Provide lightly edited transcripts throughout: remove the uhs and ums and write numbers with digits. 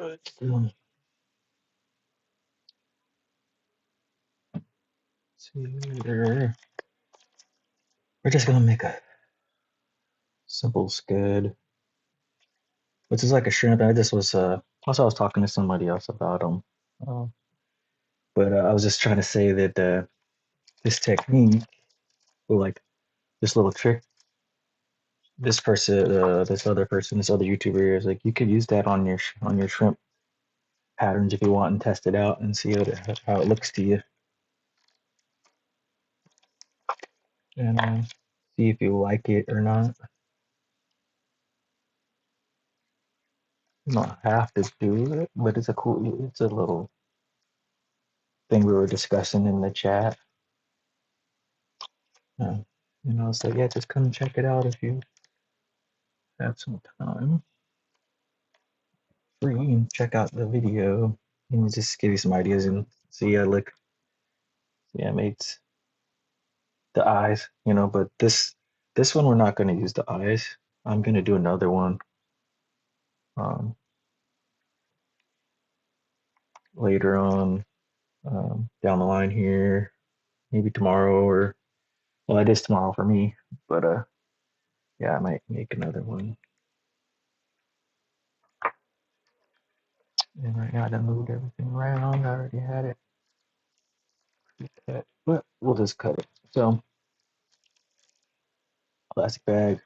Let's see here. We're just gonna make a simple scud, which is like a shrimp. I just was also I was talking to somebody else about them, uh, but I was just trying to say that this technique, or like this little trick, this person, this other person, this other YouTuber is like you could use that on your shrimp patterns if you want and test it out and see how it looks to you, and see if you like it or not. You don't have to do it, but it's a little thing we were discussing in the chat. Uh, so yeah, just come check it out if you have some time. Free and check out the video and just give you some ideas and see. I made the eyes, but this one we're not going to use the eyes. I'm going to do another one um, later on down the line here, maybe tomorrow or well, it is tomorrow for me, but yeah, I might make another one. And right now I done moved everything around. I already had it cut, but we'll just cut it. So plastic bag.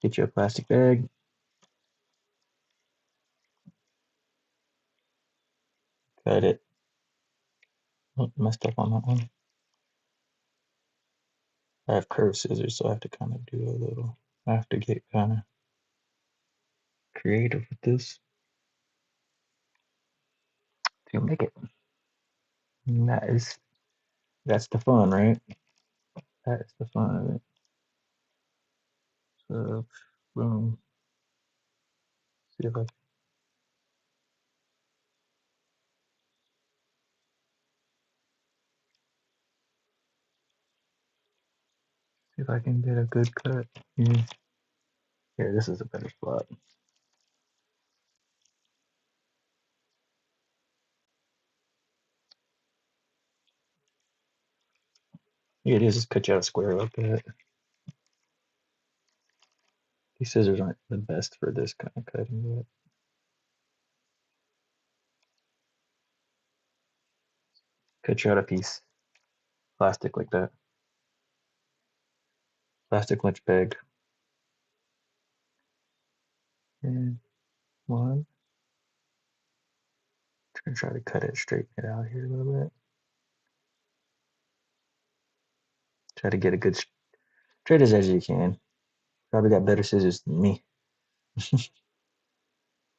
Get you a plastic bag. Cut it. Oh, messed up on that one. I have curved scissors, so I have to kind of do a little. I have to get kind of creative with this to make it. And that's the fun, right? That's the fun of it. So boom. See if I can get a good cut. Here, this is a better spot. Here it is. Just cut you out a square like that. These scissors aren't the best for this kind of cutting yet. Cut you out a piece. Plastic like that. Plastic lunch bag. And one. Try to cut it, straighten it out here a little bit. Try to get a good straight as you can. Probably got better scissors than me.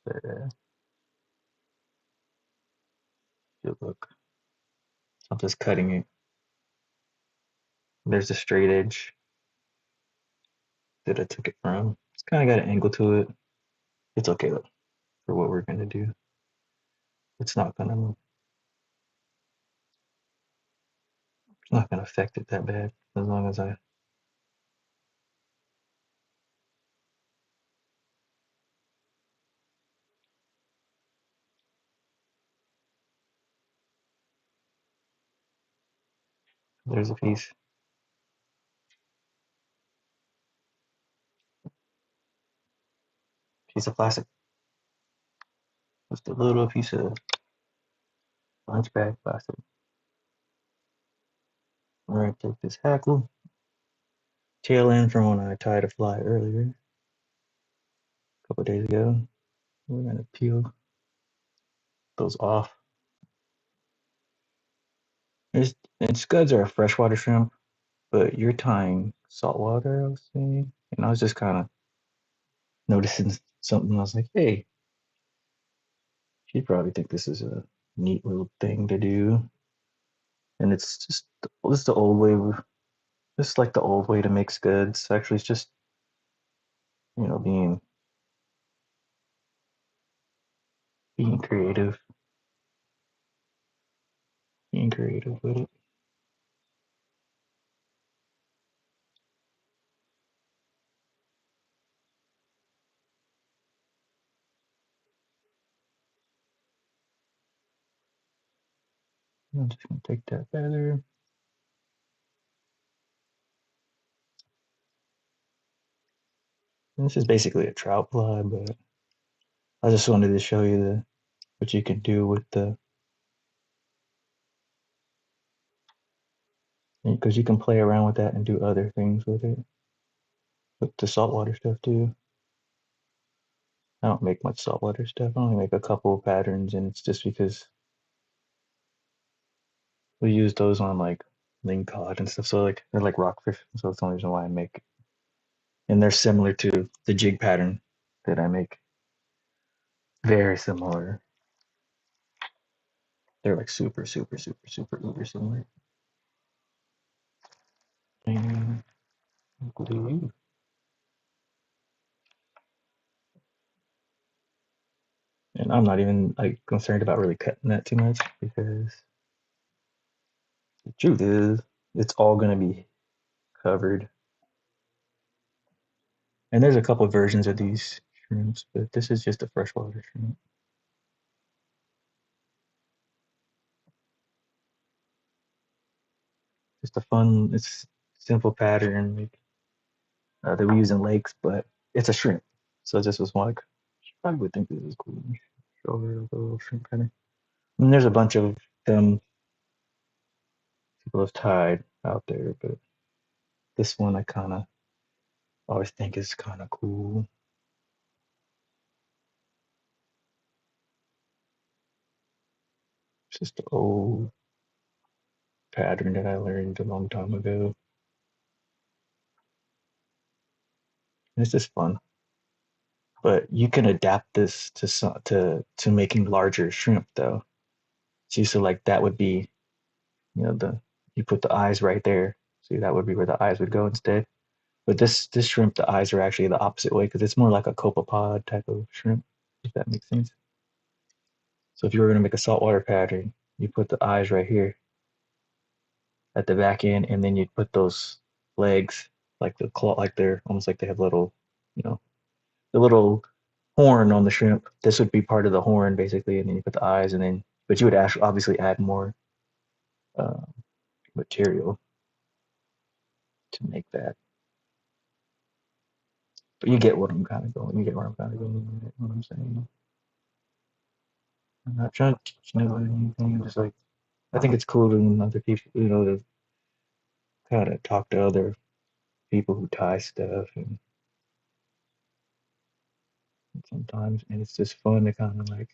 But good look. I'm just cutting it. There's a straight edge that I took it from. It's kind of got an angle to it. It's okay though for what we're gonna do. It's not gonna affect it that bad as long as I. There's a piece. Piece of plastic. Just a little piece of lunch bag plastic. All right, take this hackle. Tail end from when I tied a fly earlier, a couple days ago. We're gonna peel those off. And scuds are a freshwater shrimp, but you're tying saltwater, I was saying. And I was just kind of noticing something. I was like, hey, she'd probably think this is a neat little thing to do. And it's just this the old way. Just like the old way to make scuds. Actually, it's just being creative, being creative with it. I'm just gonna take that feather. And this is basically a trout fly, but I just wanted to show you what you can do with because you can play around with that and do other things with the saltwater stuff too. I don't make much saltwater stuff. I only make a couple of patterns, and it's just because we use those on like lingcod and stuff. So like they're like rockfish, so that's the only reason why I make. And they're similar to the jig pattern that I make. Very similar. They're like super, super, super, super, uber similar. And I'm not even like concerned about really cutting that too much because the truth is it's all gonna be covered. And there's a couple of versions of these shrimps, but this is just a freshwater shrimp. Just a fun, it's simple pattern like, that we use in lakes, but it's a shrimp. So this was one like, she probably would think this is cool. Show her the little shrimp pattern. And there's a bunch of them people have tied out there, but this one I kind of always think is kind of cool. It's just an old pattern that I learned a long time ago. And it's just fun. But you can adapt this to making larger shrimp though. So like that would be, the you put the eyes right there. See, that would be where the eyes would go instead. But this shrimp, the eyes are actually the opposite way because it's more like a copepod type of shrimp, if that makes sense. So if you were gonna make a saltwater pattern, you put the eyes right here at the back end, and then you'd put those legs like the claw, like they're almost like they have little, you know, the little horn on the shrimp. This would be part of the horn basically, and then you put the eyes, and then but you would actually obviously add more uh, material to make that. But you get what I'm kind of going. You get where I'm kind of going. What I'm saying. I'm not trying to teach nobody anything. I'm just like I think it's cool to other people, to kind of talk to other people who tie stuff, and sometimes, and it's just fun to kind of like.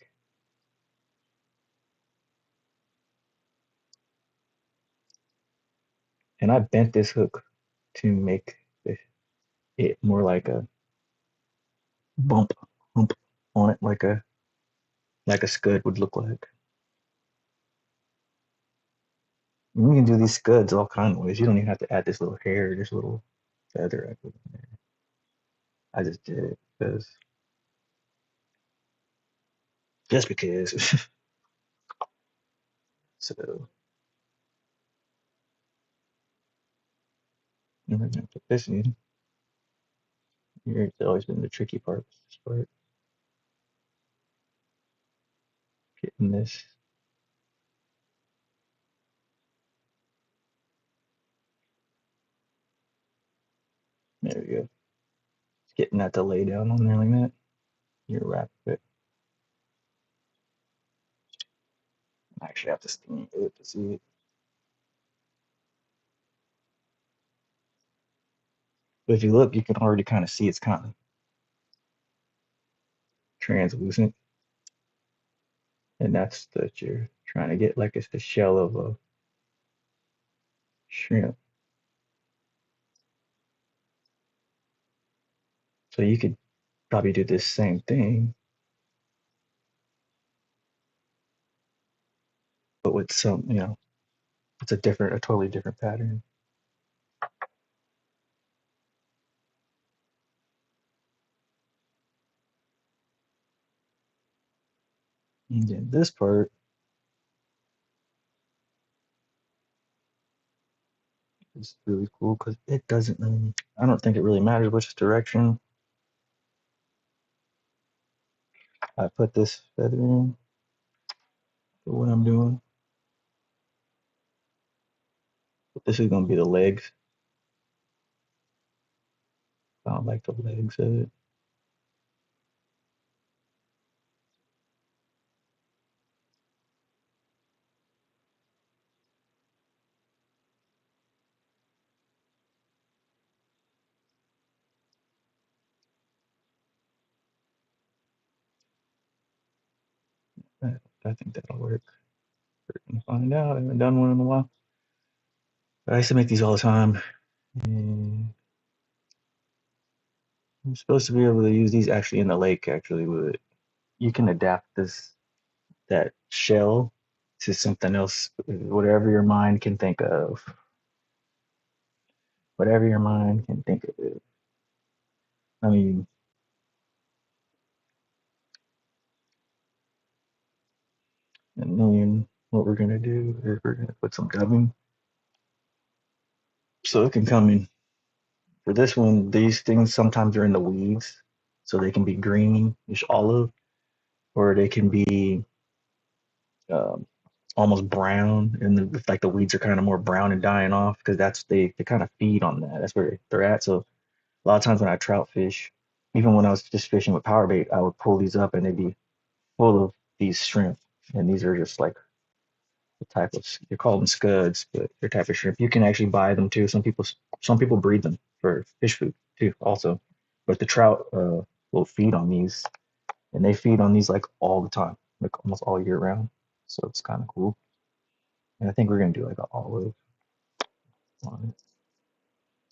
And I bent this hook to make it more like a bump, hump on it, like a scud would look like. And you can do these scuds all kind of ways. You don't even have to add this little hair, this little feather I put in there. I just did it because just because. So I'm gonna put this in. Here, it's always been the tricky part. This part, getting this. There we go. It's getting that to lay down on there like that. You wrap it. I actually have to steam it to see it. But if you look, you can already kind of see it's kind of translucent, and that's that you're trying to get like it's the shell of a shrimp. So you could probably do this same thing, but with some, it's a totally different pattern. And then this part is really cool because it doesn't really, I don't think it really matters which direction I put this feather in for what I'm doing. This is gonna be the legs. I don't like the legs of it. I think that'll work. We're gonna find out. I haven't done one in a while. But I used to make these all the time. And I'm supposed to be able to use these actually in the lake, actually, but you can adapt that shell to something else, whatever your mind can think of. Whatever your mind can think of it. I mean, and then what we're gonna do is we're gonna put some dubbing so it can come in. For this one, these things sometimes are in the weeds, so they can be greenish olive, or they can be um, almost brown, and like the weeds are kind of more brown and dying off because they kind of feed on that. That's where they're at. So a lot of times when I trout fish, even when I was just fishing with power bait, I would pull these up and they'd be full of these shrimp, and these are just like the type of you call them scuds, but they're type of shrimp. You can actually buy them too. Some people breed them for fish food too, also. But the trout will feed on these, and they feed on these like all the time, like almost all year round. So it's kind of cool. And I think we're gonna do like an olive on it.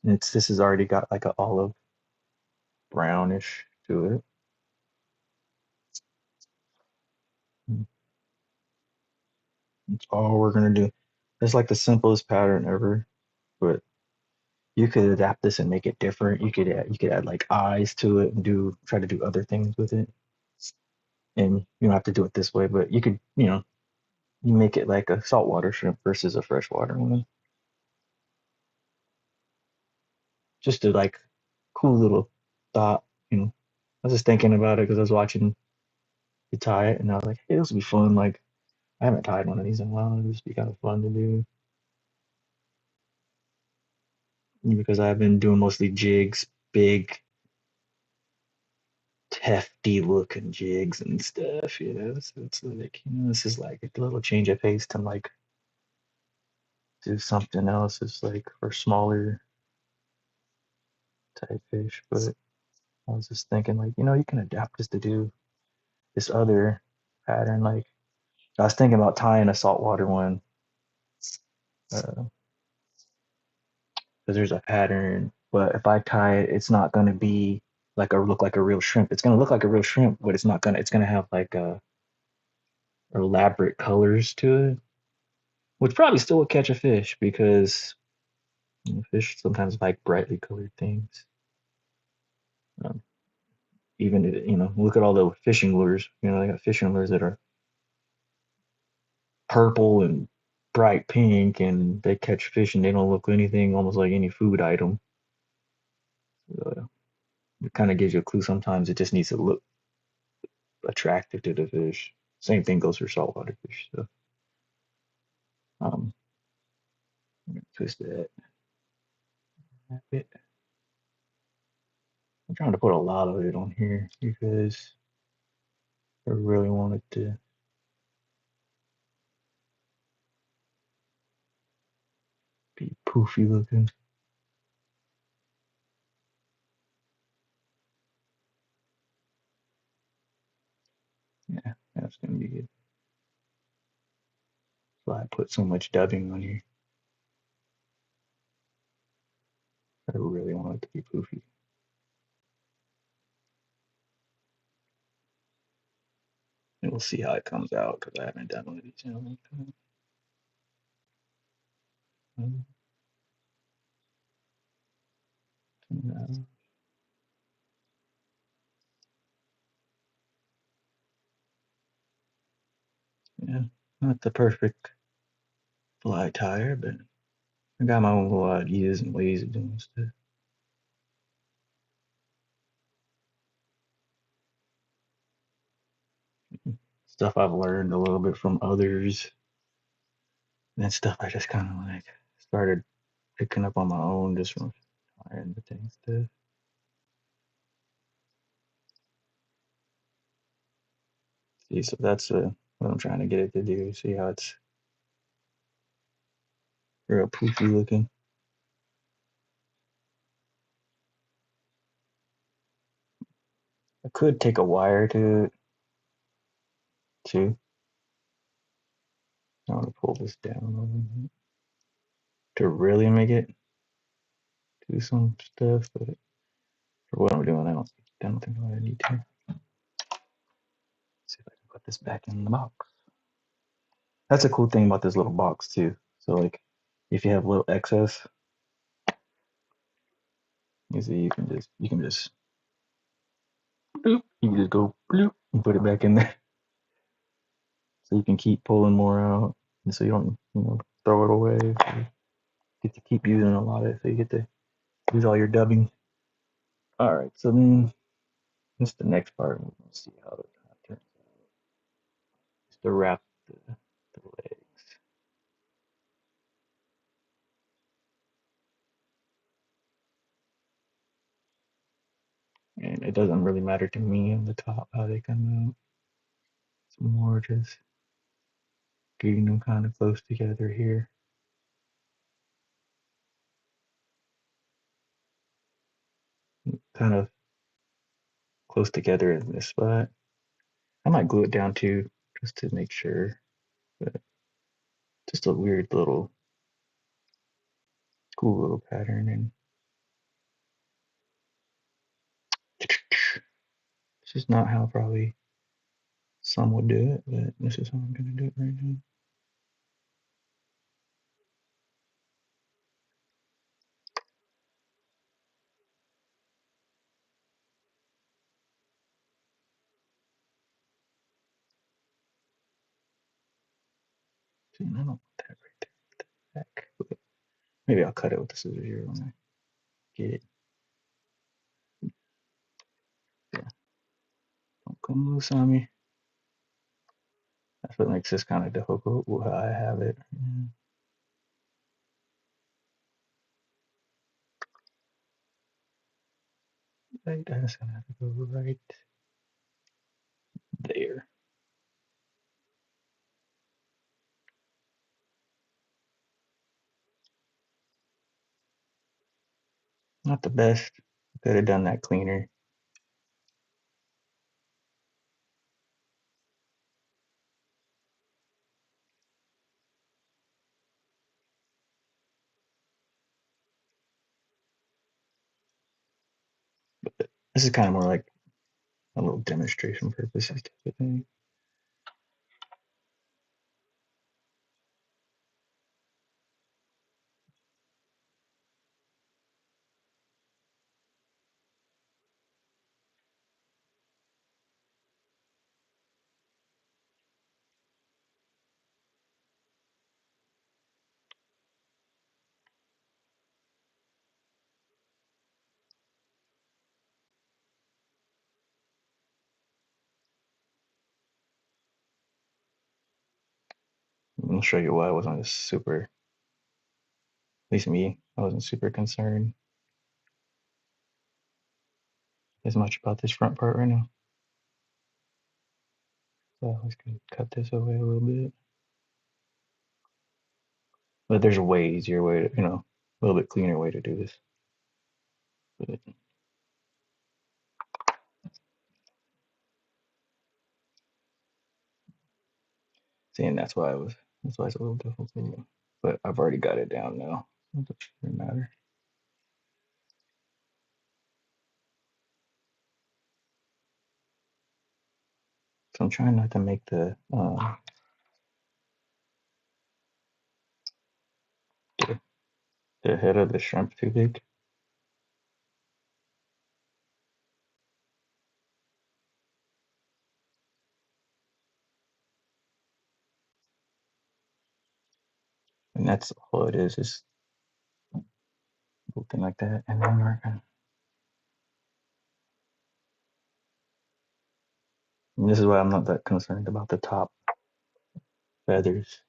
And this has already got like an olive brownish to it. That's all we're gonna do. It's like the simplest pattern ever, but you could adapt this and make it different. You could add like eyes to it and try to do other things with it. And you don't have to do it this way, but you could, you make it like a saltwater shrimp versus a freshwater one. Just a like cool little thought, you know. I was just thinking about it because I was watching you tie it and I was like, hey, this would be fun. Like I haven't tied one of these in a while. It'd just be kind of fun to do because I've been doing mostly jigs, big, hefty looking jigs and stuff. So it's like, this is like a little change of pace to like do something else. It's like for smaller type fish. But I was just thinking, like, you can adapt this to do this other pattern. Like, I was thinking about tying a saltwater one because there's a pattern. But if I tie it, it's not gonna be like a look like a real shrimp. It's gonna look like a real shrimp, but it's not gonna. It's gonna have like elaborate colors to it, which probably still would catch a fish because fish sometimes like brightly colored things. Um, even look at all the fishing lures. They got fishing lures that are purple and bright pink, and they catch fish and they don't look anything almost like any food item. Uh, it kind of gives you a clue. Sometimes it just needs to look attractive to the fish. Same thing goes for saltwater fish. So um, I'm gonna twist that a bit. I'm trying to put a lot of it on here because I really want it to be poofy looking. Yeah, that's gonna be good. So I put so much dubbing on here. I really want it to be poofy. And we'll see how it comes out because I haven't done one of these in a long time. Yeah, not the perfect fly tire, but I got my own little ideas and ways of doing stuff. Stuff I've learned a little bit from others, and stuff I just kind of like started. picking up on my own just from firing the thing stuff. See, so that's what I'm trying to get it to do. See how it's real poofy looking. I could take a wire to it too. I want to pull this down a little bit to really make it do some stuff, but for what I'm doing, I don't think I need to. See if I can put this back in the box. That's a cool thing about this little box too. So like, if you have a little excess, you see, you can just bloop, you can just go bloop and put it back in there, so you can keep pulling more out, and so you don't throw it away. You get to keep using a lot of it, so you get to use all your dubbing. All right, so then this is the next part. We're gonna see how it turns out. Just to wrap the legs. And it doesn't really matter to me on the top how they come out. It's more just getting them kind of close together here. Kind of close together in this spot. I might glue it down too, just to make sure. But just a weird little, cool little pattern. And this is not how probably some would do it, but this is how I'm going to do it right now. See, I don't want that right there. Back. But maybe I'll cut it with the scissors here when I get it. Yeah. Don't come loose on me. That's what makes this kind of difficult. How I have it. Right, I just gonna have to go right there. Not the best. Could have done that cleaner. But this is kind of more like a little demonstration purposes type of thing. I'll show you why I wasn't super, at least me, I wasn't super concerned as much about this front part right now. So I was going to cut this away a little bit. But there's a way easier way to, a little bit cleaner way to do this. But seeing that's why it's a little difficult. But I've already got it down now. So it doesn't matter. So I'm trying not to make the head of the shrimp too big. And that's all it is something like that. And then we're gonna, and this is why I'm not that concerned about the top feathers.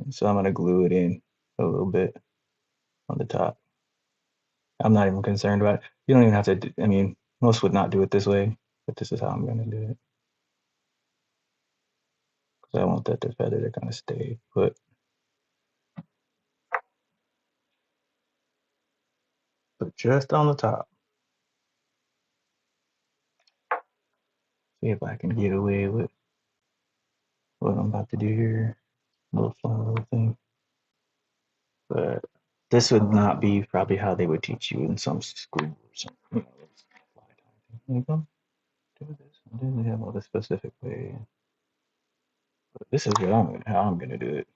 So I'm gonna glue it in a little bit on the top. I'm not even concerned about it. You don't even have to I mean, most would not do it this way, but this is how I'm gonna do it. Because I want that the feather to kind of stay put. But just on the top. See if I can get away with what I'm about to do here. A little fun little thing. But this would not be probably how they would teach you in some school or something. There you go. Do this. And then they have all the specific way. But this is what how I'm gonna do it.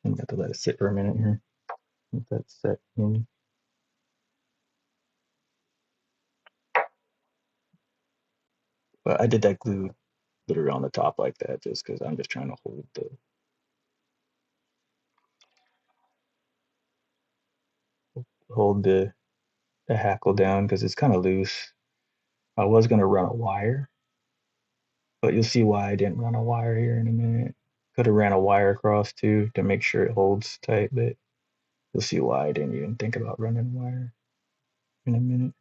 I'm going to let it sit for a minute here. Let that set in. But I did that glue literally on the top like that just because I'm just trying to hold the hackle down because it's kind of loose. I was gonna run a wire, but you'll see why I didn't run a wire here in a minute. Could have ran a wire across too to make sure it holds tight, but you'll see why I didn't even think about running a wire in a minute.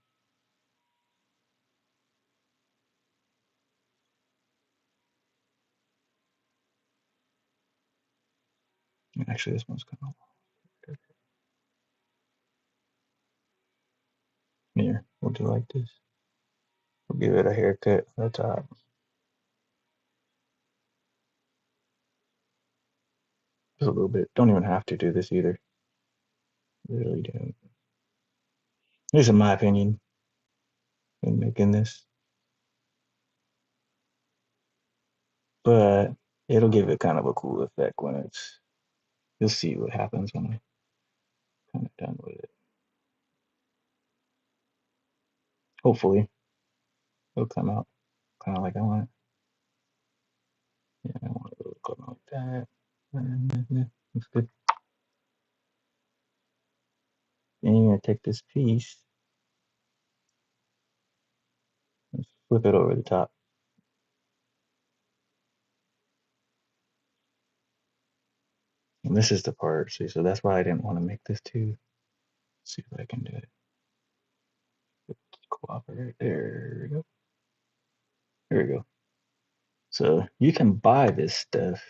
Actually, this one's kind of long. Here, we'll do like this. We'll give it a haircut on the top. Just a little bit. Don't even have to do this either. Really don't. This is my opinion in making this, but it'll give it kind of a cool effect when it's. You'll see what happens when I'm kind of done with it. Hopefully, it'll come out kind of like I want it. Yeah, I want it to come out like that. Yeah, looks good. Then you're gonna take this piece and flip it over the top. And this is the part, see, so that's why I didn't want to make this too. Let's see if I can do it. Cooperate. There we go. There we go. So you can buy this stuff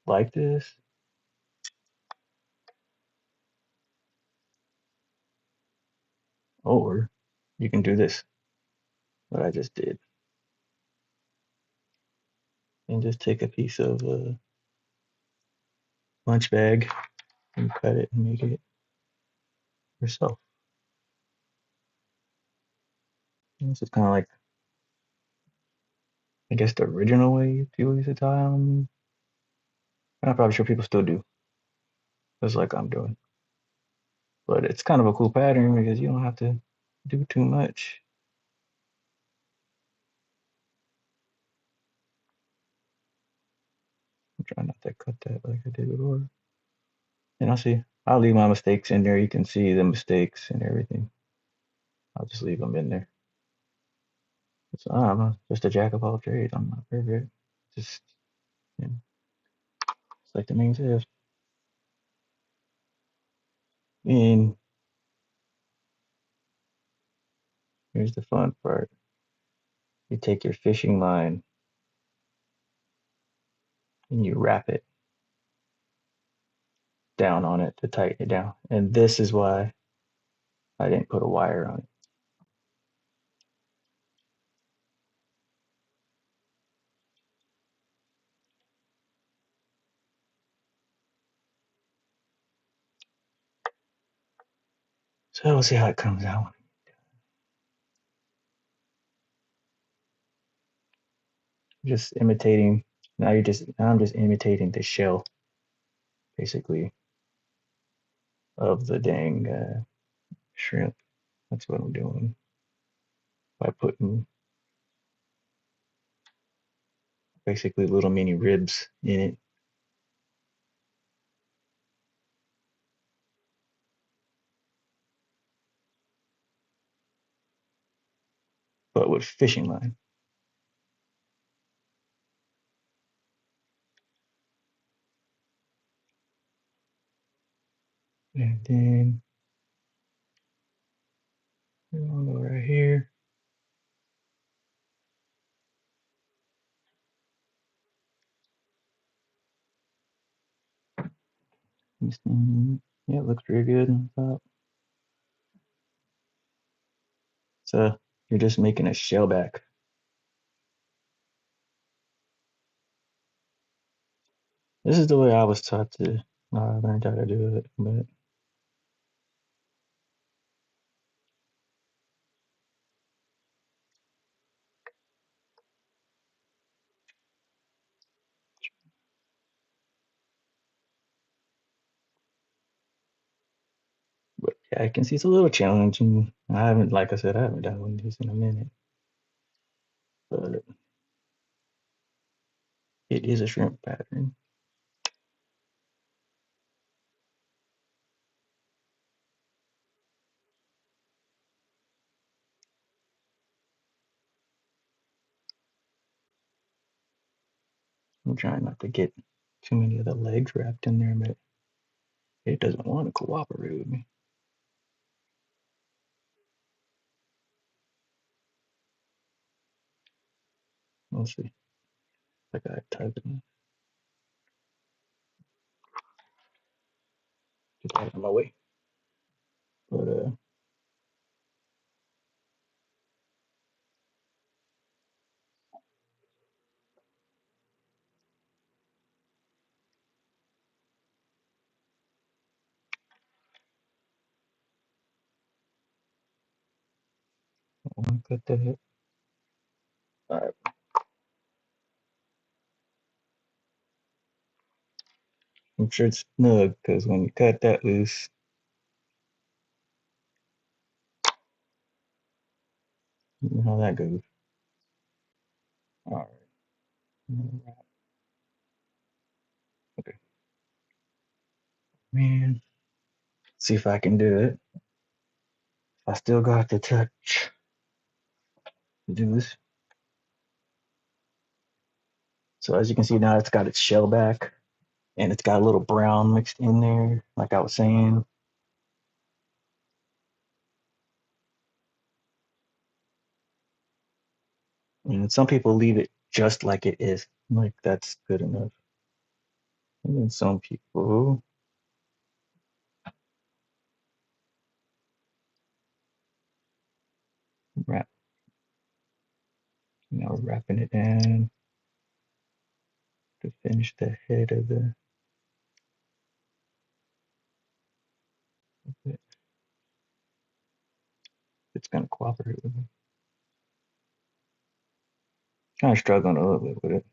like this, or you can do this, what I just did, and just take a piece of lunch bag and cut it and make it yourself. And this is kind of like, I guess, the original way people used to tie them. I'm probably sure people still do, just like I'm doing. But it's kind of a cool pattern because you don't have to do too much. I'm trying not to cut that like I did before. And I'll leave my mistakes in there. You can see the mistakes and everything. I'll just leave them in there. So I'm just a jack of all trades. I'm not perfect. Just, you know, it's like the name says. And here's the fun part. You take your fishing line and you wrap it down on it to tighten it down. And this is why I didn't put a wire on it. So we'll see how it comes out. Just imitating. Now I'm just imitating the shell, basically, of the dang shrimp. That's what I'm doing by putting basically little mini ribs in it. But with fishing line. And then I'll go right here. This thing, yeah, it looks pretty good on top. So you're just making a shellback. This is the way I was taught to. I learned how to do it, but yeah, I can see it's a little challenging. I haven't, like I said, I haven't done one of these in a minute, but it is a shrimp pattern. I'm trying not to get too many of the legs wrapped in there, but it doesn't want to cooperate with me. We'll see. I gotta type it in. Get out of my way. But I want to cut that. All right. I'm sure it's snug because when you cut that loose, you know how that goes. All right. Okay. Man, see if I can do it. I still got the touch to do this. So as you can see now, it's got its shell back and it's got a little brown mixed in there, like I was saying. And some people leave it just like it is, like that's good enough. And then some people wrap, wrapping it down to finish the head of the. It's gonna cooperate with me. Kind of struggling a little bit with it.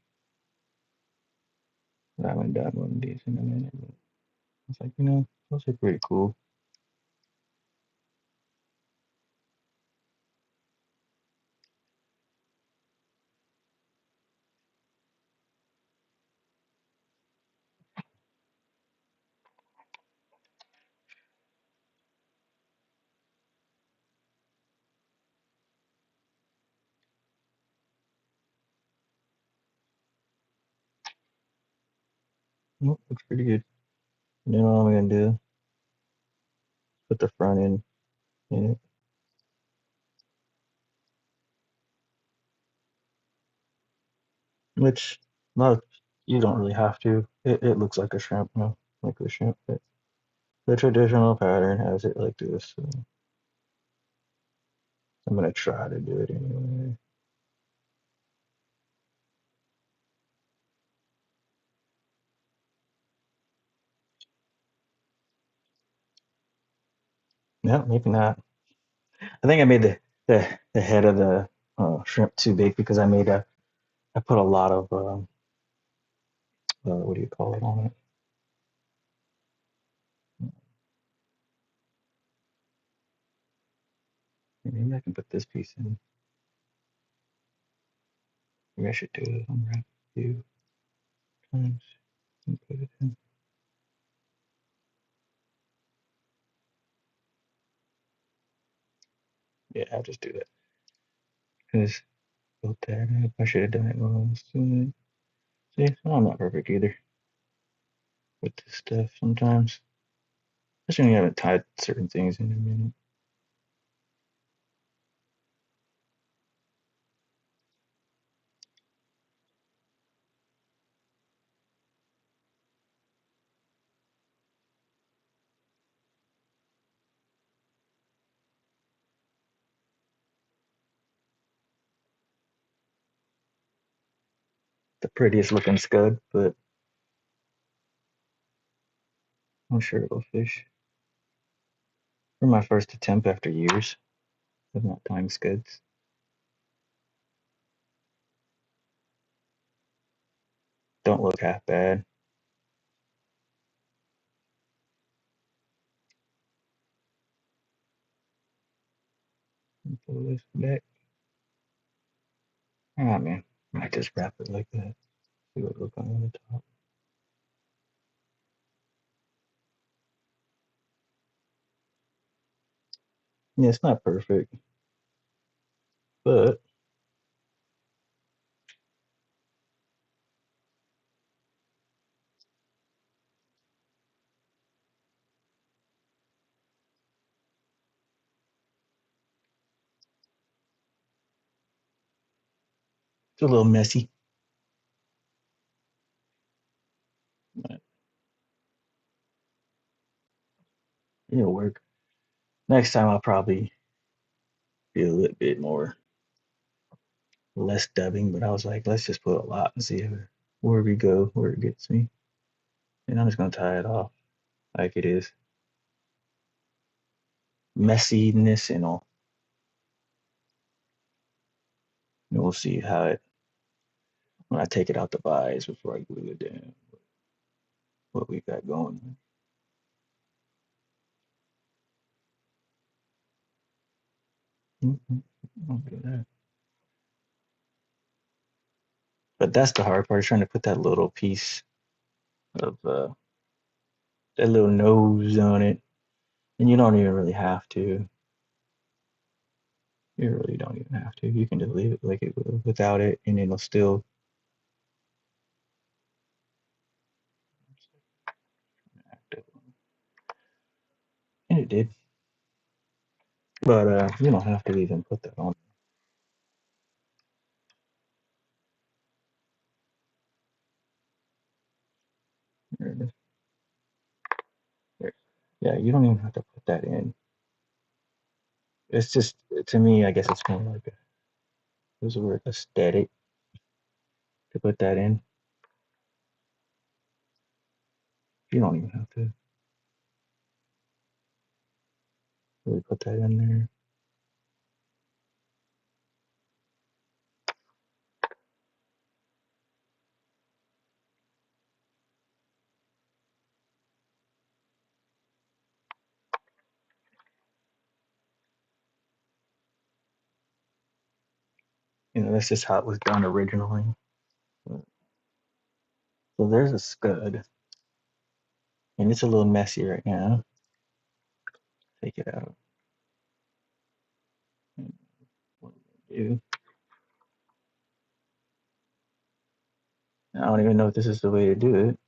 I haven't done one of these in a minute, but it's like, those are pretty cool. Nope, looks pretty good. And then all I'm gonna do, put the front end in it, which not you don't really have to. It looks like a shrimp, like a shrimp, but the traditional pattern has it like this. So I'm gonna try to do it anyway. No, maybe not. I think I made the head of the shrimp too big because I put a lot of what do you call it on it? Maybe I can put this piece in. Maybe I should do it. 2 times and put it in. Yeah, I'll just do that. Because built that up. I should have done it while I was doing it. See, I'm not perfect either with this stuff sometimes. Especially when you haven't tied certain things in a minute. The prettiest looking scud, but I'm sure it'll fish. For my first attempt after years of not tying scuds. Don't look half bad. Pull this back. Ah man, I might just wrap it like that. See what it looks like on the top. Yeah, it's not perfect, but it's a little messy. But it'll work. Next time I'll probably be a little bit more less dubbing, but I was like, let's just put a lot and see where we go, where it gets me. And I'm just gonna tie it off like it is. Messiness and all. And we'll see how it when I take it out the vise before I glue it down. What we got going. I'll do that. But that's the hard part, is trying to put that little piece of that little nose on it. And you don't even really have to. You really don't even have to. You can just leave it like it will without it, and it'll still active. And it did. But you don't have to even put that on. There it is. There. Yeah, you don't even have to put that in. It's just, to me, I guess it's more like a, there's a word, aesthetic, to put that in. You don't even have to really put that in there. That's just how it was done originally. So there's a scud, and it's a little messy right now. Take it out. And what do? I don't even know if this is the way to do it.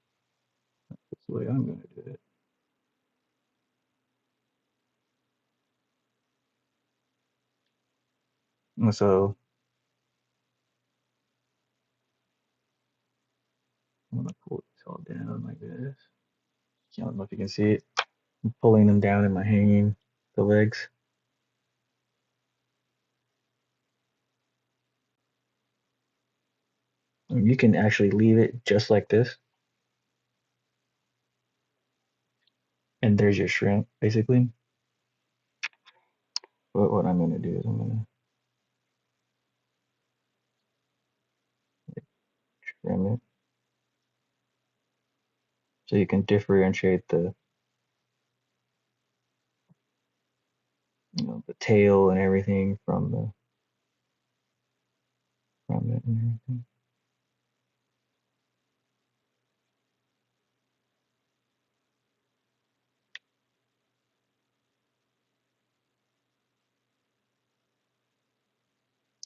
That's the way I'm going to do it. And so I'm going to pull this all down like this. I don't know if you can see it. I'm pulling them down in my hanging, the legs. And you can actually leave it just like this. And there's your shrimp, basically. But what I'm going to do is I'm going to trim it so you can differentiate the tail and everything from it and everything.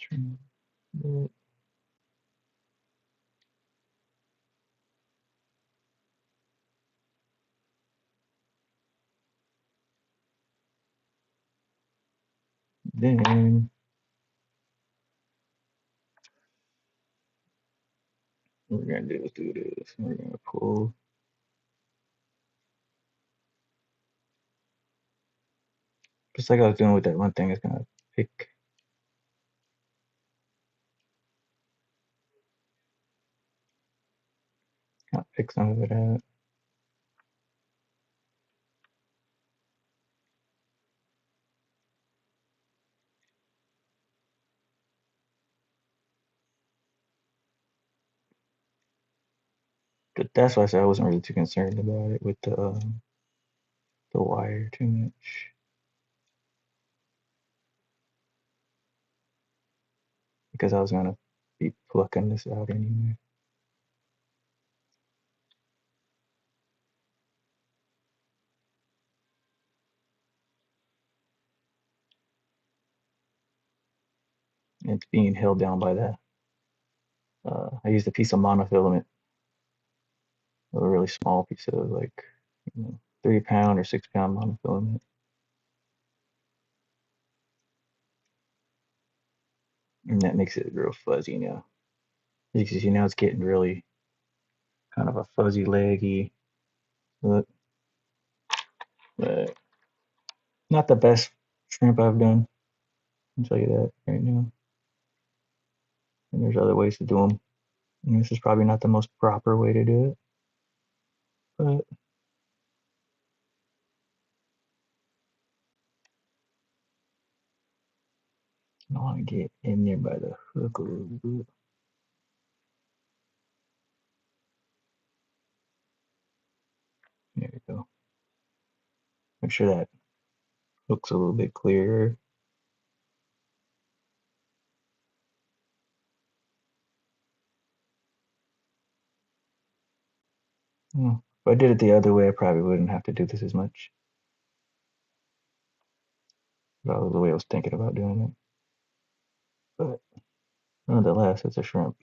Trim it. Then what we're gonna do is do this. We're gonna pull, just like I was doing with that one thing. It's gonna pick, pick some of it out. But that's why I said I wasn't really too concerned about it with the wire too much, because I was gonna be plucking this out anyway. It's being held down by that. I used a piece of monofilament, a really small piece of like 3 pound or 6 pound monofilament, and that makes it real fuzzy now. You can see now it's getting really kind of a fuzzy leggy look, but not the best shrimp I've done. I'll tell you that right now. And there's other ways to do them. And this is probably not the most proper way to do it, but I want to get in there by the hook a little bit. There we go. Make sure that hook's a little bit clearer. If I did it the other way, I probably wouldn't have to do this as much. That was the way I was thinking about doing it. But nonetheless, it's a shrimp.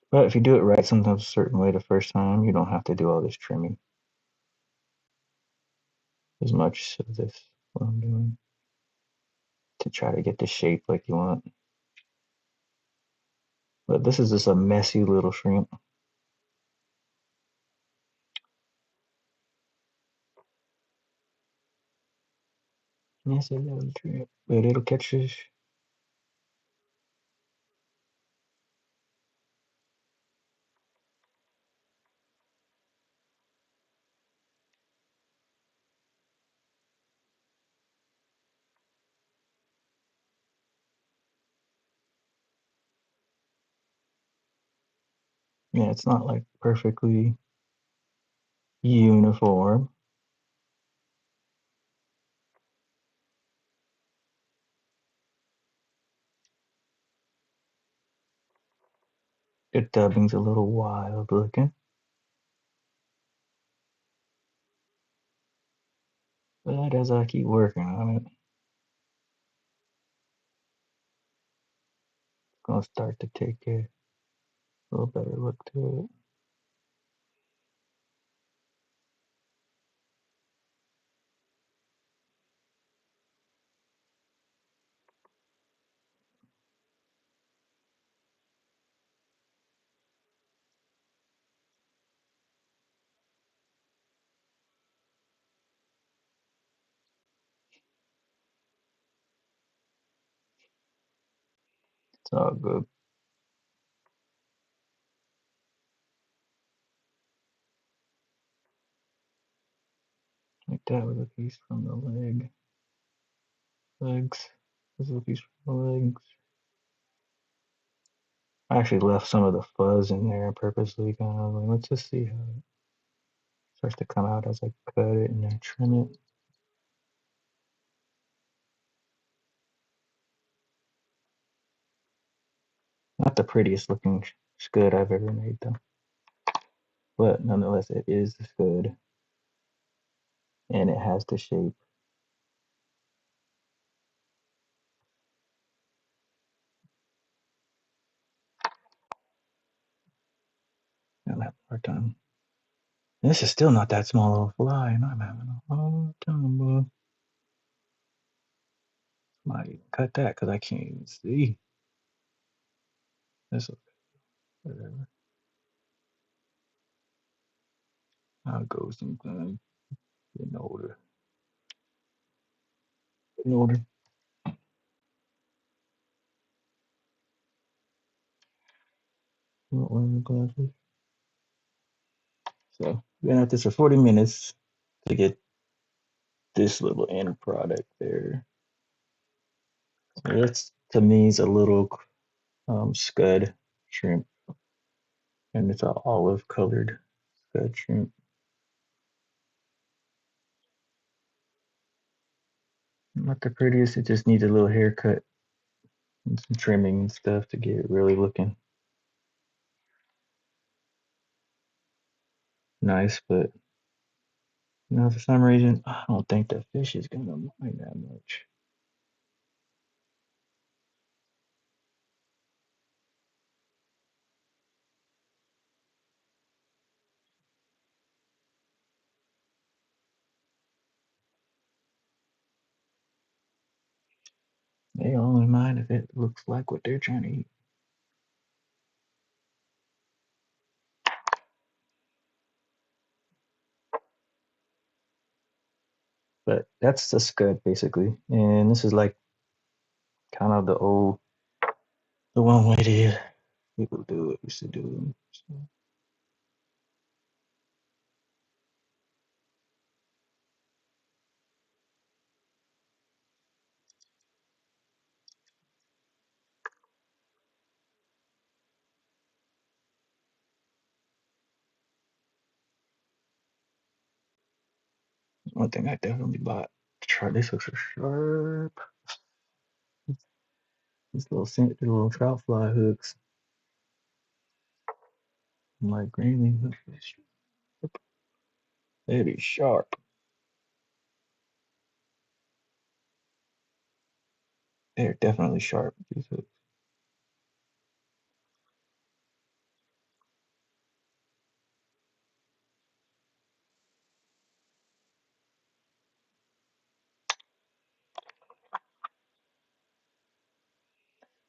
But if you do it right, sometimes a certain way the first time, you don't have to do all this trimming as much of this, what I'm doing, to try to get the shape like you want. But this is just a messy little shrimp. Messy little shrimp. But it'll catch fish. Yeah, it's not like perfectly uniform. The dubbing's a little wild looking. But as I keep working on it, it's gonna start to take a little better look to it. It's all good. Like that was a piece from the legs. This is a piece from the legs. I actually left some of the fuzz in there purposely, kind of like, let's just see how it starts to come out as I cut it and then trim it. Not the prettiest looking scud I've ever made though. but nonetheless, it is good, and it has the shape. I'm having a hard time. And this is still not that small of a fly, and I'm having a hard time, bro. Might even cut that because I can't even see. This is whatever. I'll go sometime. Getting older. Getting older. Not wearing glasses. So been at this for 40 minutes to get this little end product there. So that's to me is a little scud shrimp, and it's an olive colored scud shrimp. Not the prettiest. It just needs a little haircut and some trimming and stuff to get it really looking nice. But for some reason, I don't think the fish is gonna mind that much. They only mind if it looks like what they're trying to eat. But that's the scud basically, and this is like kind of the one way to people do it. Used to do. So one thing I definitely bought. Try this looks sharp. These little trout fly hooks. I'm like greening hooks. They be sharp. They're definitely sharp. These hooks.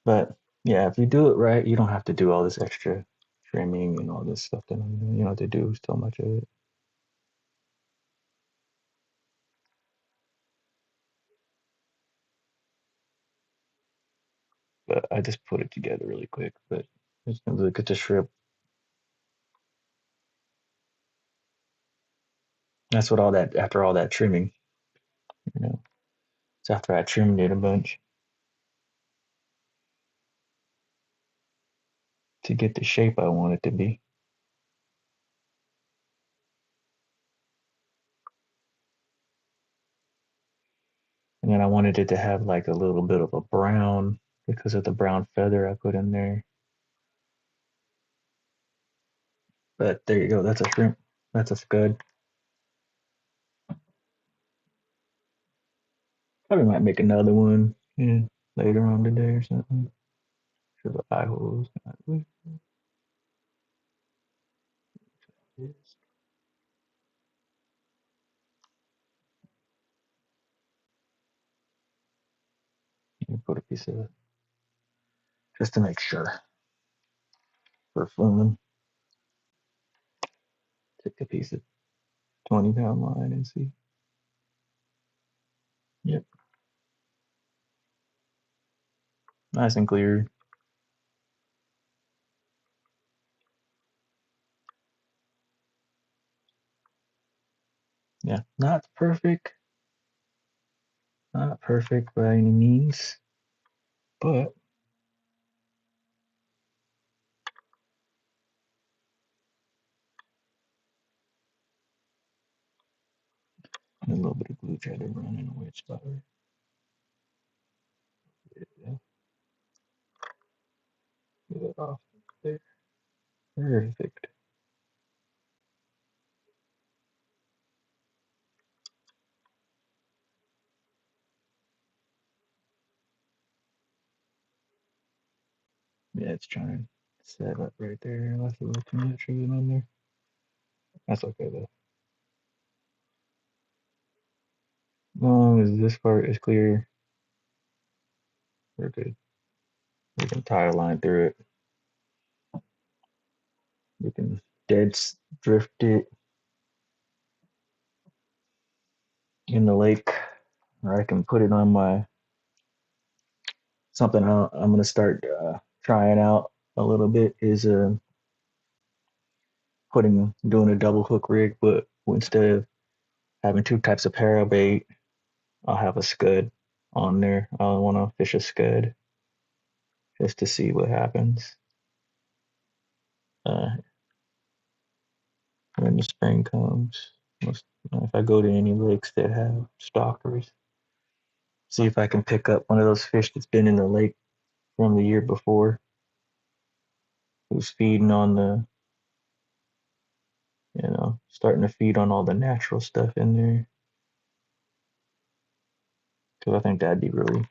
But yeah, if you do it right, you don't have to do all this extra trimming and all this stuff that I'm doing. You don't have to do so much of it. But I just put it together really quick. But just gonna look at the shrimp. That's what all that after all that trimming, you know. It's after I trimmed it a bunch to get the shape I want it to be. And then I wanted it to have like a little bit of a brown because of the brown feather I put in there. But there you go. That's a shrimp. That's a scud. Probably might make another one later on today or something. For the eye holes. You put a piece of just to make sure for fun. Take a piece of 20-pound line and see. Yep, nice and clear. Yeah, not perfect by any means, but a little bit of glue tried to run in a weird spot. Yeah, get it off there. Perfect. Yeah, it's trying to set up right there. That's a little too much of it on there. That's okay though. As long as this part is clear, we're good. We can tie a line through it. We can drift it in the lake, or I can put it on my something I'm gonna start trying out a little bit is doing a double hook rig, but instead of having two types of parabait, bait, I'll have a scud on there. I want to fish a scud just to see what happens uh, when the spring comes. If I go to any lakes that have stalkers, see if I can pick up one of those fish that's been in the lake from the year before, who's feeding on starting to feed on all the natural stuff in there. Because I think that'd be really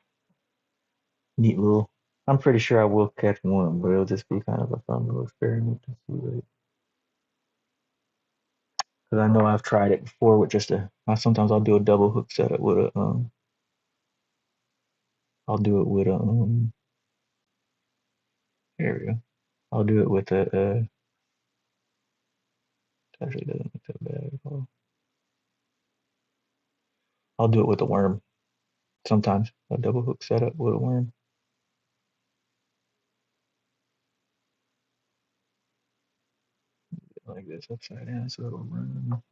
neat little. I'm pretty sure I will catch one, but it'll just be kind of a fun little experiment to see. Like, because I know I've tried it before with just a. Sometimes I'll do a double hook setup with a. I'll do it with a. There we go. I'll do it with a. Actually, doesn't look that bad at all. I'll do it with a worm. Sometimes a double hook setup with a worm like this upside down, so it'll run.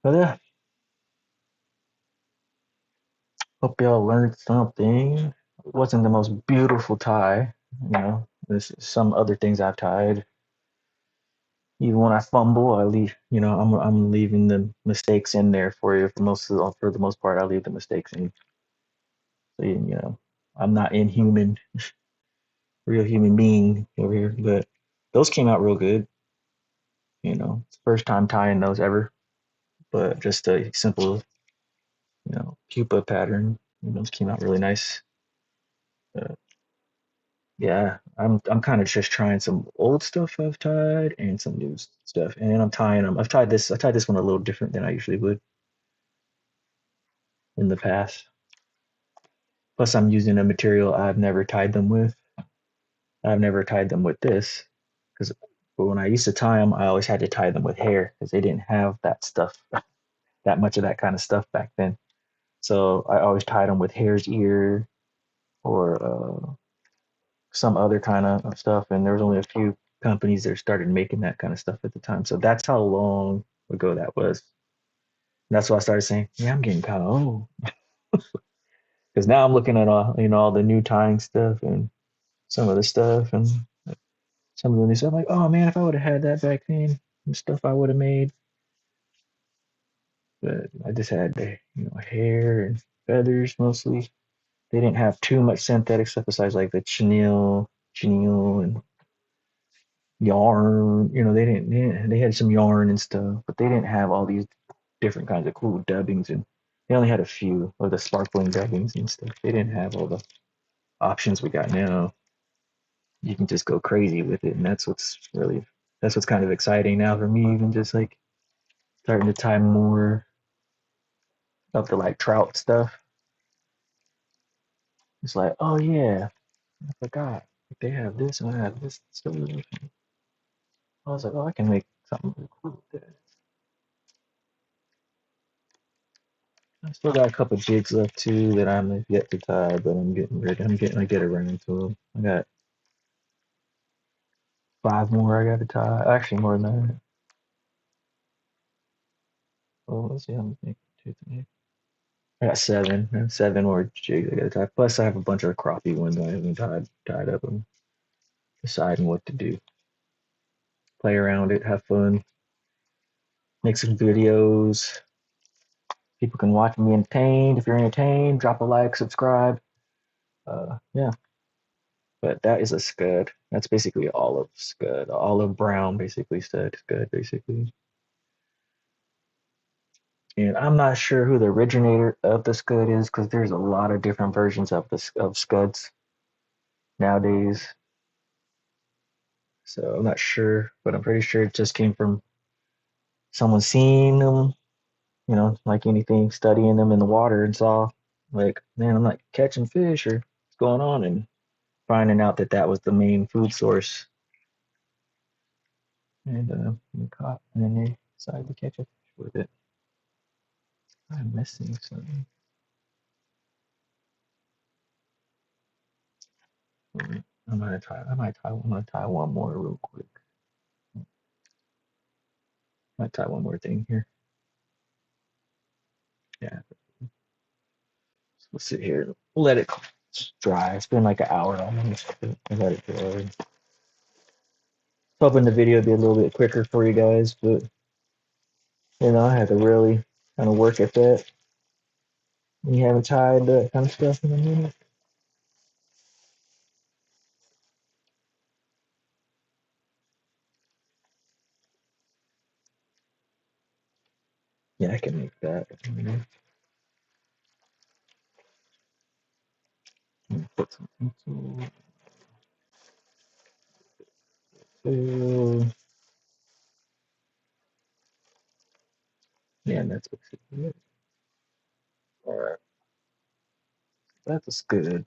But yeah, hope y'all learned something. It wasn't the most beautiful tie, There's some other things I've tied. Even when I fumble, I leave. I'm leaving the mistakes in there for you. For the most part, I leave the mistakes in. So I'm not inhuman, real human being over here. But those came out real good. It's first time tying those ever. But just a simple, pupa pattern. Those came out really nice. Uh, yeah, I'm kind of just trying some old stuff I've tied and some new stuff, and I'm tying them. I tied this one a little different than I usually would in the past. Plus, I'm using a material I've never tied them with. I've never tied them with this because when I used to tie them, I always had to tie them with hair because they didn't have that stuff, that much of that kind of stuff back then. So I always tied them with hare's ear or some other kind of stuff. And there was only a few companies that started making that kind of stuff at the time. So that's how long ago that was. And that's why I started saying, yeah, I'm getting kind of old because now I'm looking at all the new tying stuff and some of the stuff and some of the new stuff. I'm like, oh man, if I would have had that back then, and stuff I would have made. But I just had the hair and feathers mostly. They didn't have too much synthetic stuff besides like the chenille and yarn. They had some yarn and stuff, but they didn't have all these different kinds of cool dubbings, and they only had a few of the sparkling dubbings and stuff. They didn't have all the options we got now. You can just go crazy with it, and that's what's kind of exciting now for me. Even just like starting to tie more of the like trout stuff. It's like, oh yeah, I forgot they have this and I have this stuff. I was like, oh, I can make something really cool with that. I still got a couple jigs left too that I'm yet to tie, but I'm getting ready. I'm getting to get around to them. I got 5 more I got to tie. Actually, more than that. Oh, let's see how many. Two, three. I got seven. I have 7 more jigs I got to tie. Plus, I have a bunch of crappie ones I haven't tied up. I'm deciding what to do. Play around it, have fun, make some videos. People can watch me entertained. If you're entertained, drop a like, subscribe. Yeah, but that is a scud. That's basically olive scud, olive brown, basically said scud, basically. And I'm not sure who the originator of the scud is because there's a lot of different versions of of scuds. nowadays. So I'm not sure, but I'm pretty sure it just came from someone seeing them, like anything, studying them in the water and saw, like, man, I'm not catching fish or what's going on, and finding out that that was the main food source, and we caught, and then they decided to catch a fish with it. I'm missing something. I'm gonna tie one more real quick. I might tie one more thing here. Yeah, so we'll sit here and let it dry. It's been like an hour almost. I let it dry. Hoping the video would be a little bit quicker for you guys, but I had to really kind of work at that. You haven't tied that kind of stuff in a minute. Yeah, I can make that. Put some into it. Yeah, and that's basically it. All right, that's good.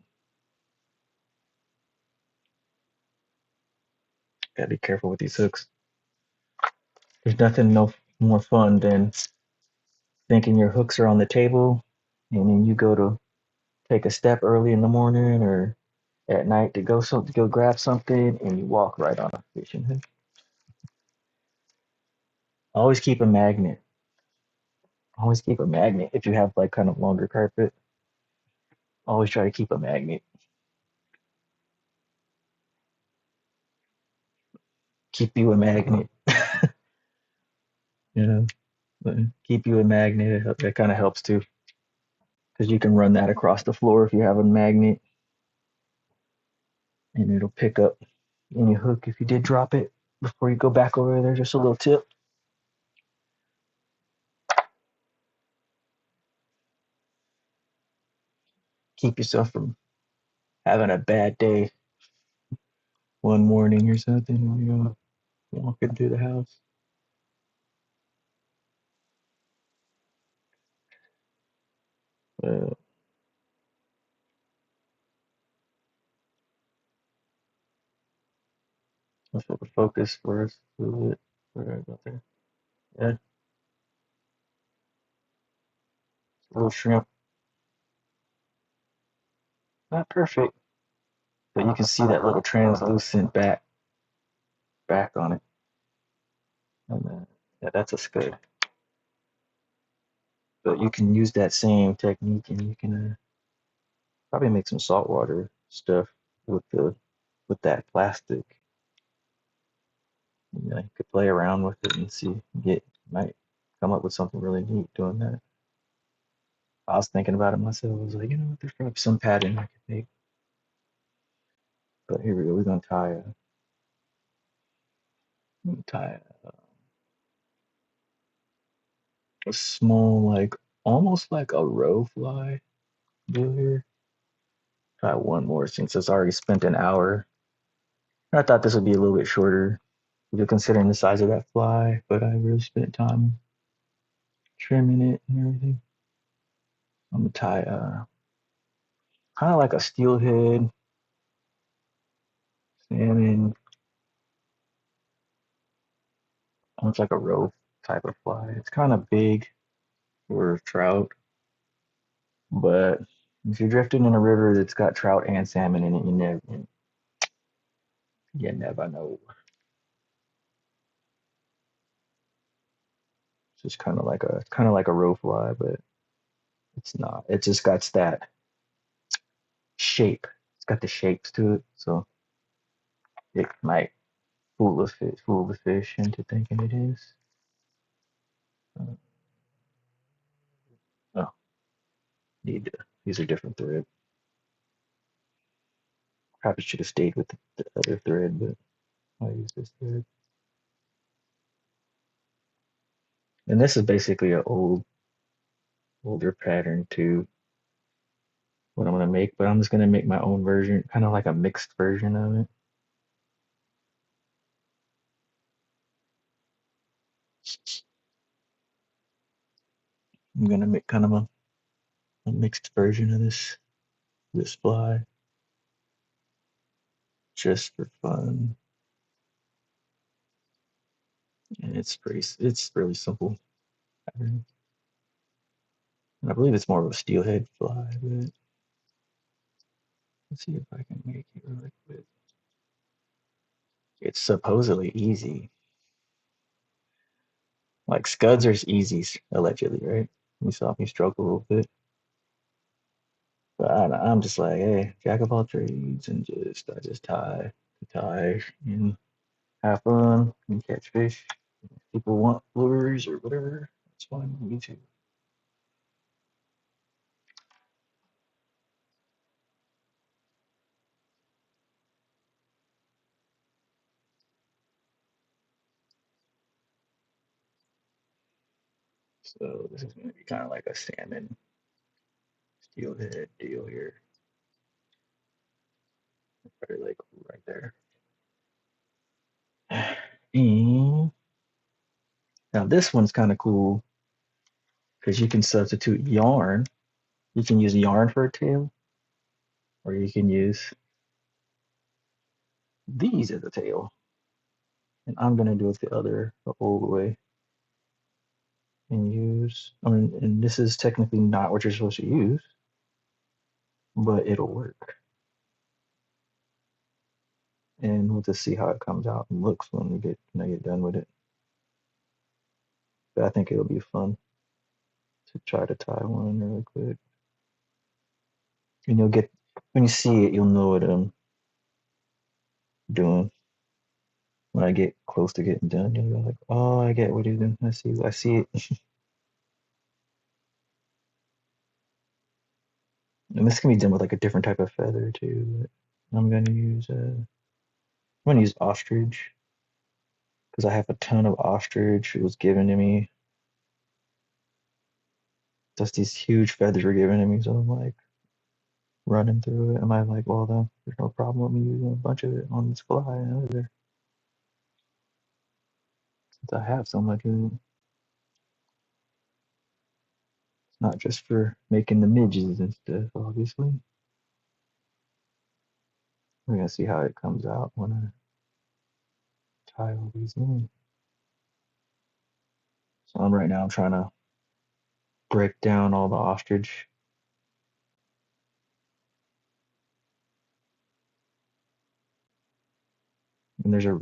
Gotta be careful with these hooks. There's nothing no more fun than thinking your hooks are on the table, and then you go to take a step early in the morning or at night to go grab something, and you walk right on a fishing hook. Always keep a magnet. Always keep a magnet if you have like kind of longer carpet. Always try to keep a magnet. Keep you a magnet. you know, keep you a magnet. That kind of helps too, because you can run that across the floor if you have a magnet, and it'll pick up any hook if you did drop it before you go back over there. Just a little tip. Keep yourself from having a bad day one morning or something when you're walking through the house. Uh, that's what the focus for us a little bit. Right about there. Yeah, little shrimp. Not perfect, but you can see that little translucent back on it. And yeah, that's a scud. But you can use that same technique, and you can probably make some saltwater stuff with the with that plastic. You could play around with it and see, might come up with something really neat doing that. I was thinking about it myself. I was like, there's probably some pattern I could make. But here we go. We're gonna tie a small, like almost like a roe fly deal here. Try one more since it's already spent an hour. I thought this would be a little bit shorter, considering the size of that fly, but I really spent time trimming it and everything. I'm gonna tie kind of like a steelhead salmon, almost like a roe type of fly. It's kind of big for trout, but if you're drifting in a river that's got trout and salmon in it, you never know. It's just kind of like a roe fly, but it's not. It just got that shape. It's got the shapes to it, so it might fool the fish into thinking it is. Uh, oh, need to. These are different thread. Probably should have stayed with the other thread, but I'll use this thread. And this is basically an older pattern too. what I'm gonna make, but I'm just gonna make my own version, kind of like a mixed version of it. I'm gonna make kind of a mixed version of this fly just for fun. And it's really simple. And I believe it's more of a steelhead fly, but let's see if I can make it really quick. It's supposedly easy. Like scuds are easy, allegedly, right? You saw me struggle a little bit. But I'm just like, hey, jack of all trades, and I just tie, and have fun and catch fish. If people want lures or whatever, it's fine. Me too. So this is gonna be kind of like a salmon steelhead deal here. Probably like right there. And now this one's kind of cool because you can substitute yarn. You can use yarn for a tail, or you can use these as a tail. And I'm gonna do it the old way, and use. I mean, and this is technically not what you're supposed to use, but it'll work. And we'll just see how it comes out and looks when I get done with it. But I think it'll be fun to try to tie one really quick. And you'll get when you see it, you'll know what I'm doing. When I get close to getting done, you'll be like, "Oh, I get what he's doing. I see it." And this can be done with like a different type of feather too. But I'm gonna use ostrich because I have a ton of ostrich. It was given to me. Just these huge feathers were given to me, so I'm like running through it. Am I like, well, then there's no problem with me using a bunch of it on this fly either, since I have so much of it. It's not just for making the midges and stuff, obviously. We're gonna see how it comes out when I tie all these in. So I'm trying to break down all the ostrich. And there's a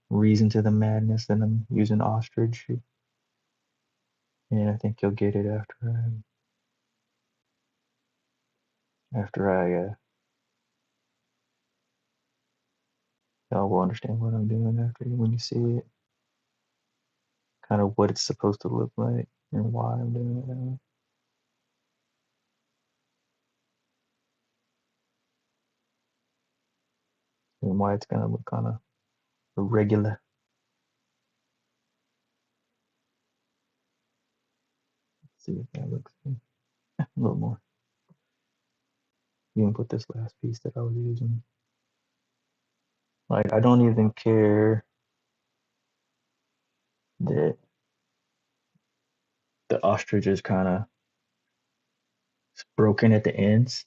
reason to the madness that I'm using ostrich. And I think you'll get it after y'all will understand what I'm doing after when you see it, kind of what it's supposed to look like and why I'm doing it and why it's gonna look kind of irregular. Let's see if that looks good. A little more. Even put this last piece that I was using. Like I don't even care that the ostrich is kind of broken at the ends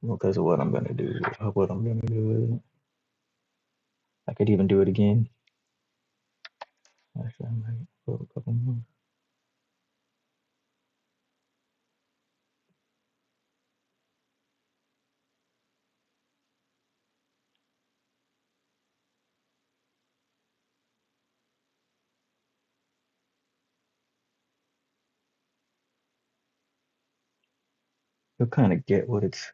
because of what I'm gonna do. What I'm gonna do with it. I could even do it again. Actually, I might put a couple more. You'll kind of get what it's.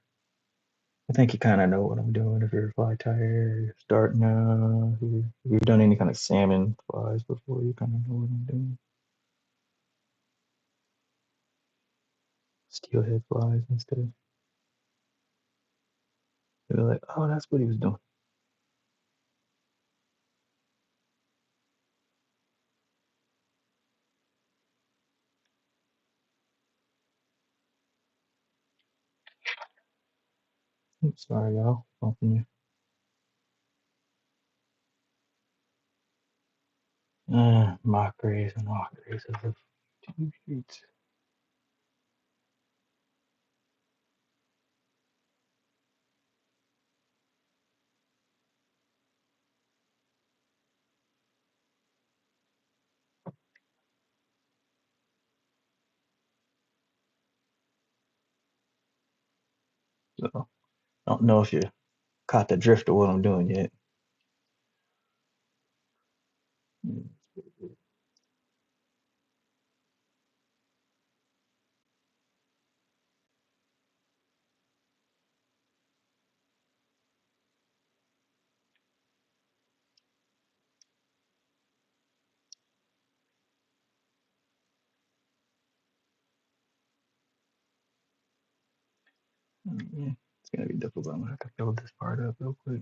I think you kind of know what I'm doing if you're a fly tyer, starting out. If you've done any kind of salmon flies before, you kind of know what I'm doing. Steelhead flies instead. You're like, oh, that's what he was doing. Oops, sorry, y'all. Bumping you. Mockeries and mockeries of the two sheets. So I don't know if you caught the drift of what I'm doing yet. Yeah, it's gonna be difficult. I'm gonna have to build this part up real quick.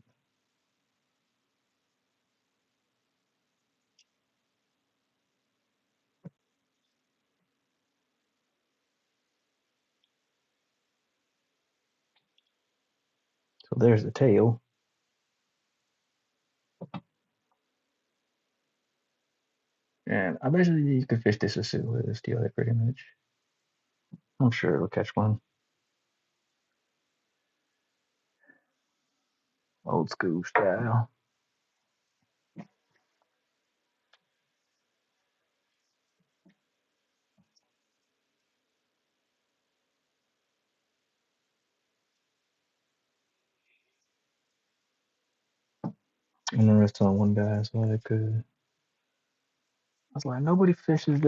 So there's the tail. And I bet you could fish this with a steelhead pretty much. I'm sure it'll catch one. Old school style. And the rest on one guy, so I was like, nobody fishes